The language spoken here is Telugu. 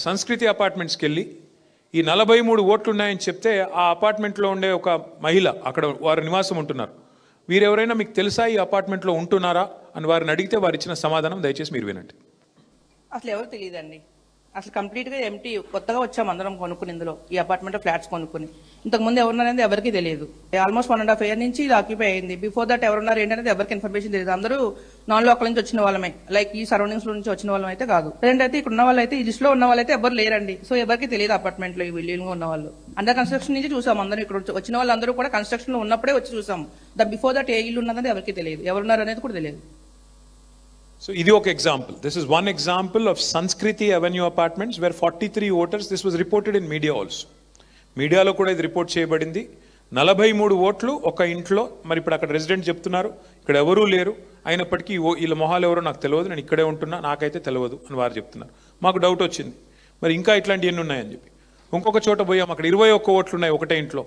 సంస్కృతి అపార్ట్మెంట్స్కి వెళ్ళి ఈ 43 ఓట్లు ఉన్నాయని చెప్తే ఆ అపార్ట్మెంట్లో ఉండే ఒక మహిళ అక్కడ వారు నివాసం ఉంటున్నారు. వీరెవరైనా మీకు తెలుసా ఈ అపార్ట్మెంట్లో ఉంటున్నారా అని వారిని అడిగితే వారు ఇచ్చిన సమాధానం దయచేసి మీరు వినండి. అసలు ఎవరు తెలియదండి. అసలు కంప్లీట్గా ఎంటీ. కొత్తగా వచ్చాము అందరం కొనుక్కుని ఇందులో ఈ అపార్ట్మెంట్ ఫ్లాట్స్ కొనుక్కుని. ఇంతకుముందు ఎవరున్నారనేది ఎవరికి తెలియదు. ఆల్మోస్ట్ 1.5 year నుంచి ఇది ఆక్యుపై అయింది. బిఫోర్ దట్ ఎవరున్నారు ఏంటనేది ఎవరికి ఇన్ఫర్మేషన్ తెలియదు. అందరూ నాన్ లోకల్ నుంచి వచ్చిన వాళ్ళమే, లైక్ ఈ సరౌండింగ్స్ నుంచి వచ్చిన వాళ్ళం అయితే కాదు. ప్రజెంట్ అయితే ఇక్కడ ఉన్న వాళ్ళు అయితే ఈ లిస్ట్ లో ఉన్న వాళ్ళైతే ఎవరు లేరండి. సో ఎవరికి తెలియదు అపార్ట్మెంట్ లో ఈ బిల్డింగ్ ఉన్న వాళ్ళు. అండర్ కన్స్ట్రక్షన్ నుంచి చూసాం అందరూ. ఇక్కడ వచ్చిన వాళ్ళందరూ కూడా కన్స్ట్రక్షన్ లో ఉన్నప్పుడే వచ్చి చూసాం. బిఫోర్ దట్ ఏ ఇల్లు ఉన్నదని ఎవరికి తెలియదు, ఎవరున్నారు అనేది కూడా తెలియదు. So, ఇది ఒక example. This is one example of Sanskriti Avenue Apartments where 43 voters, this was reported in media also. మీడియాలో కూడా ఇది రిపోర్ట్ చేయబడింది. 43 ఓట్లు ఒక ఇంట్లో. మరి ఇప్పుడు అక్కడ రెసిడెంట్ చెప్తున్నారు ఇక్కడ ఎవరూ లేరు, అయినప్పటికీ వీళ్ళ మొహాలు ఎవరో నాకు తెలియదు, నేను ఇక్కడే ఉంటున్నా, నాకైతే తెలియదు అని వారు చెప్తున్నారు. మాకు డౌట్ వచ్చింది మరి ఇంకా ఇట్లాంటివి ఎన్ని ఉన్నాయని చెప్పి. ఇంకొక చోట పోయాం, అక్కడ 21 ఓట్లు ఉన్నాయి ఒకటే ఇంట్లో.